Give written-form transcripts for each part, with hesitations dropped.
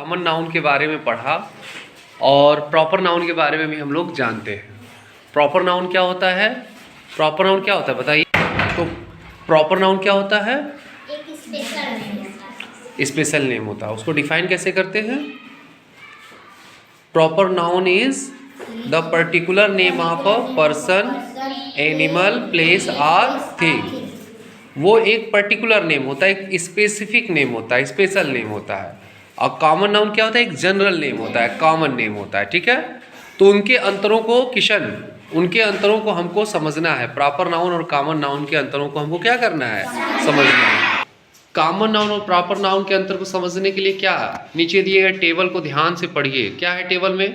Common noun के बारे में पढ़ा और प्रॉपर नाउन के बारे में भी हम लोग जानते हैं। प्रॉपर नाउन क्या होता है? प्रॉपर नाउन क्या होता है बताइए। तो प्रॉपर नाउन क्या होता है? एक स्पेशल नेम होता है। स्पेशल नेम होता है। उसको डिफाइन कैसे करते हैं? Proper noun is the particular name of a person, animal, place और थिंग। वो एक पर्टिकुलर नेम होता है, एक स्पेसिफिक नेम होता है, स्पेशल नेम होता है। और कॉमन नाउन क्या होता है? एक जनरल नेम होता है, कॉमन नेम होता है। ठीक है, तो उनके अंतरों को उनके अंतरों को हमको समझना है। प्रॉपर नाउन और कॉमन नाउन के अंतरों को हमको क्या करना है? समझना है। कॉमन नाउन और प्रॉपर नाउन के अंतर को समझने के लिए क्या नीचे दिए गए टेबल को ध्यान से पढ़िए। क्या है टेबल में?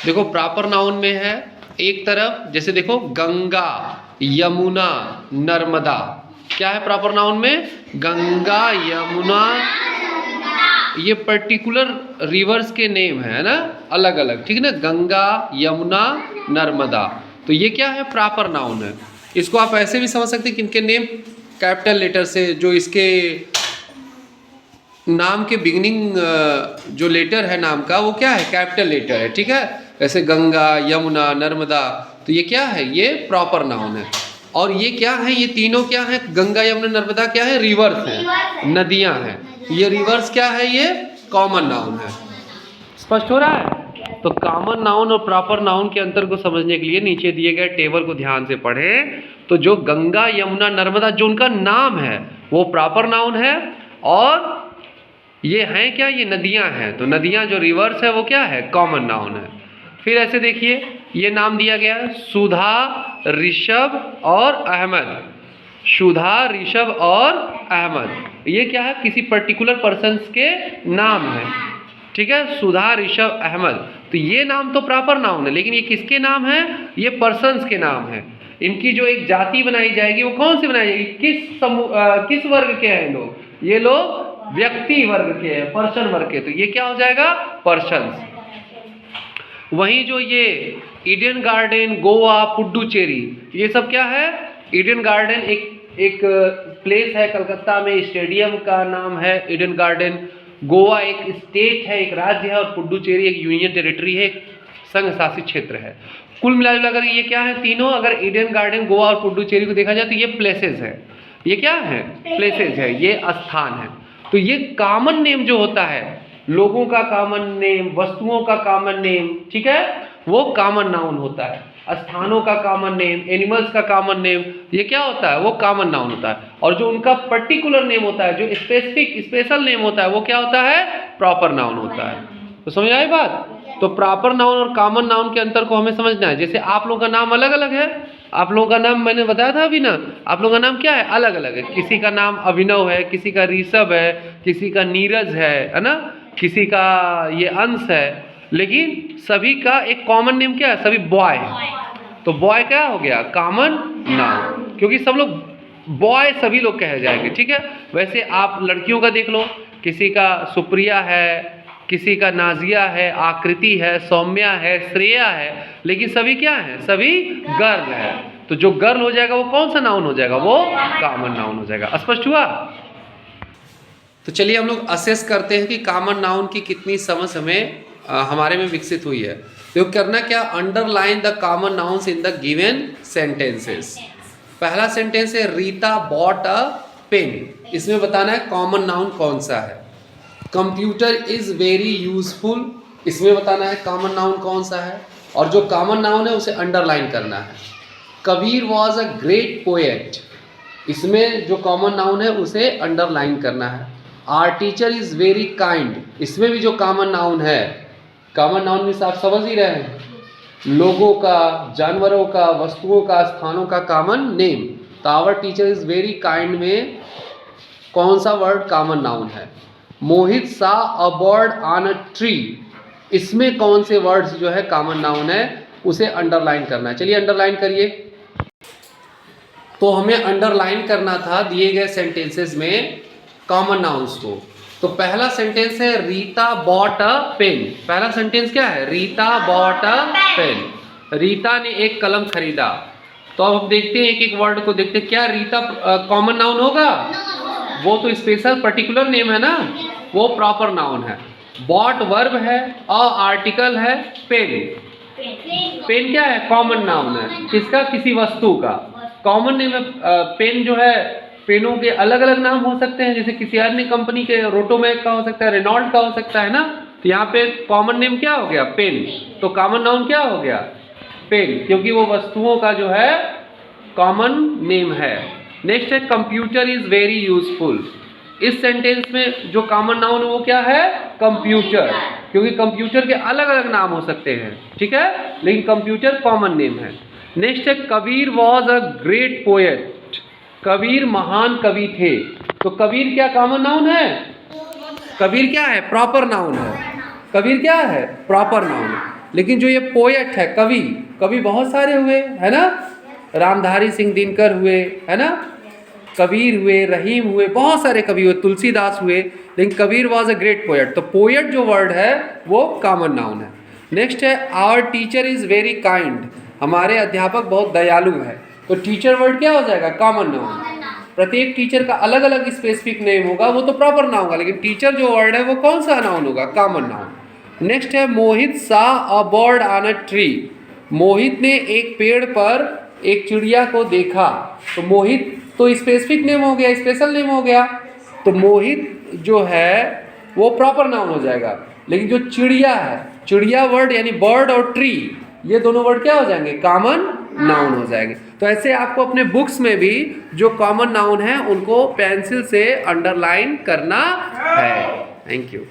देखो प्रॉपर नाउन में है एक तरफ, जैसे देखो गंगा, यमुना, नर्मदा। क्या है प्रॉपर नाउन में? गंगा, यमुना, ये पर्टिकुलर रिवर्स के नेम है ना, अलग अलग। ठीक है ना, गंगा, यमुना, नर्मदा। तो ये क्या है? प्रॉपर नाउन है। इसको आप ऐसे भी समझ सकते हैं कि इनके नेम कैपिटल लेटर से, जो इसके नाम के बिगिनिंग जो लेटर है नाम का, वो क्या है? कैपिटल लेटर है। ठीक है, जैसे गंगा, यमुना, नर्मदा। तो ये क्या है? ये प्रॉपर नाउन है। और ये क्या है? ये तीनों क्या है? गंगा, यमुना, नर्मदा क्या है? रिवर्स है, नदियां हैं। ये रिवर्स क्या है? ये कॉमन नाउन है। स्पष्ट हो रहा है? तो कॉमन नाउन और प्रॉपर नाउन के अंतर को समझने के लिए नीचे दिए गए टेबल को ध्यान से पढ़ें। तो जो गंगा, यमुना, नर्मदा जो उनका नाम है वो प्रॉपर नाउन है, और ये हैं क्या? ये नदियां हैं। तो नदियां जो रिवर्स है वो क्या है? कॉमन नाउन है। फिर ऐसे देखिए, ये नाम दिया गया है सुधा, ऋषभ और अहमद। सुधा, ऋषभ और अहमद, ये क्या है? किसी पर्टिकुलर पर्सन्स के नाम है। ठीक है, सुधा, ऋषभ, अहमद। तो ये नाम तो प्रॉपर नाउन है, लेकिन ये किसके नाम है? ये पर्सन्स के नाम है। इनकी जो एक जाति बनाई जाएगी वो कौन सी बनाई जाएगी? किस वर्ग के हैं लोग? ये लोग व्यक्ति वर्ग के हैं, पर्सन वर्ग के। तो ये क्या हो जाएगा? पर्सन्स। वहीं जो ये ईडन गार्डन, गोवा, पुडुचेरी, ये सब क्या है? ईडन गार्डन एक प्लेस है कलकत्ता में, स्टेडियम का नाम है ईडन गार्डन। गोवा एक स्टेट है, एक राज्य है, और पुडुचेरी एक यूनियन टेरिटरी है, एक संघ शासित क्षेत्र है। कुल मिलाकर ये क्या है? तीनों, अगर ईडन गार्डन, गोवा और पुडुचेरी को देखा जाए तो ये प्लेसेस है। ये क्या है? प्लेसेस है, ये स्थान है। तो ये कॉमन नेम जो होता है, लोगों का कॉमन नेम, वस्तुओं का कॉमन नेम, ठीक है, वो कॉमन नाउन होता है। स्थानों का कॉमन नेम, एनिमल्स का कॉमन नेम, ये क्या होता है? वो कॉमन नाउन होता है। और जो उनका पर्टिकुलर नेम होता है, जो स्पेसिफिक स्पेशल नेम होता है, वो क्या होता है? प्रॉपर नाउन होता है। तो समझ आई बात? तो प्रॉपर नाउन और कॉमन नाउन के अंतर को हमें समझना है। जैसे आप लोगों का नाम अलग अलग है, आप लोगों का नाम मैंने बताया था अभी ना, आप लोगों का नाम क्या है? अलग अलग है। किसी का नाम अभिनव है, किसी का ऋषभ है, किसी का नीरज है ना, किसी का ये अंश है। लेकिन सभी का एक कॉमन नेम क्या है? सभी बॉय है। तो बॉय क्या हो गया? कॉमन नाउन, क्योंकि सब लोग बॉय, सभी लोग कहे जाएंगे। ठीक है, वैसे आप लड़कियों का देख लो, किसी का सुप्रिया है, किसी का नाजिया है, आकृति है, सौम्या है, श्रेया है, लेकिन सभी क्या है? सभी गर्ल है। तो जो गर्ल हो जाएगा वो कौन सा नाउन हो जाएगा? वो कॉमन नाउन हो जाएगा। स्पष्ट हुआ? तो चलिए हम लोग असेस करते हैं कि कॉमन नाउन की कितनी समझ हमें हमारे में विकसित हुई है। तो करना क्या? Underline the common nouns in the given sentences. पहला सेंटेंस है रीता बॉट अ पेन। इसमें बताना है कॉमन नाउन कौन सा है। कंप्यूटर इज वेरी यूजफुल, इसमें बताना है कॉमन नाउन कौन सा है, और जो कॉमन नाउन है उसे अंडरलाइन करना है। Kabir was a great poet, इसमें जो कॉमन नाउन है उसे अंडरलाइन करना है। Our teacher is very kind, इसमें भी जो कॉमन नाउन है, कॉमन नाउन में आप समझ ही रहे हैं, लोगों का, जानवरों का, वस्तुओं का, स्थानों का कॉमन नेम। तो our teacher is very kind में कौन सा वर्ड कॉमन नाउन है? Mohit saw a bird on a tree, इसमें कौन से वर्ड्स जो है कॉमन नाउन है, उसे अंडरलाइन करना है। चलिए अंडरलाइन करिए। तो हमें अंडरलाइन करना था दिए गए सेंटेंसेस में कॉमन नाउन्स को। तो पहला सेंटेंस है रीता बॉट अ पेन। पहला सेंटेंस क्या है? Rita bought a pen. Rita ने एक कलम खरीदा। तो अब हम देखते हैं एक एक वर्ड को देखते हैं। क्या रीता कॉमन नाउन होगा? वो तो स्पेशल पर्टिकुलर नेम है ना, वो प्रॉपर नाउन है। बॉट वर्ब है, अ आर्टिकल है, पेन। पेन क्या है? कॉमन नाउन है। किसका? किसी वस्तु का। कॉमन नेम है पेन जो है। पेनों के अलग अलग नाम हो सकते हैं, जैसे किसी अन्य कंपनी के रोटोमैक का हो सकता है, रेनॉल्ट का हो सकता है ना। तो यहाँ पे कॉमन नेम क्या हो गया? पेन। तो कॉमन नाउन क्या हो गया? पेन, क्योंकि वो वस्तुओं का जो है कॉमन नेम है। नेक्स्ट है कंप्यूटर इज वेरी यूजफुल। इस सेंटेंस में जो कॉमन नाउन है वो क्या है? कंप्यूटर, क्योंकि कंप्यूटर के अलग अलग नाम हो सकते हैं, ठीक है, लेकिन कंप्यूटर कॉमन नेम है। नेक्स्ट है Kabir was a great poet. Kabir महान कवि थे। तो कबीर क्या कॉमन नाउन है? कबीर क्या है? प्रॉपर नाउन है। कबीर क्या है? प्रॉपर नाउन है। लेकिन जो ये पोएट है, कवि, कवि बहुत सारे हुए, है ना। रामधारी सिंह दिनकर हुए, है ना, कबीर हुए, रहीम हुए, बहुत सारे कवि हुए, तुलसीदास हुए, लेकिन Kabir was a great poet. तो पोएट जो वर्ड है वो कॉमन नाउन है। नेक्स्ट है our teacher is very kind. हमारे अध्यापक बहुत दयालु है। तो टीचर वर्ड क्या हो जाएगा? Common noun. प्रत्येक टीचर का अलग अलग स्पेसिफिक नेम होगा, वो तो प्रॉपर नाउन होगा, लेकिन टीचर जो वर्ड है वो कौन सा नाउन होगा? Common noun. नेक्स्ट है Mohit saw a bird on a tree. Mohit ने एक पेड़ पर एक चिड़िया को देखा। तो मोहित तो स्पेसिफिक नेम हो गया, स्पेशल नेम हो गया। तो मोहित जो है वो प्रॉपर नाउन हो जाएगा, लेकिन जो चिड़िया है, चिड़िया वर्ड यानी बर्ड और ट्री, ये दोनों वर्ड क्या हो जाएंगे? कॉमन नाउन हो जाएंगे। तो ऐसे आपको अपने बुक्स में भी जो कॉमन नाउन है उनको पेंसिल से अंडरलाइन करना है। Thank you.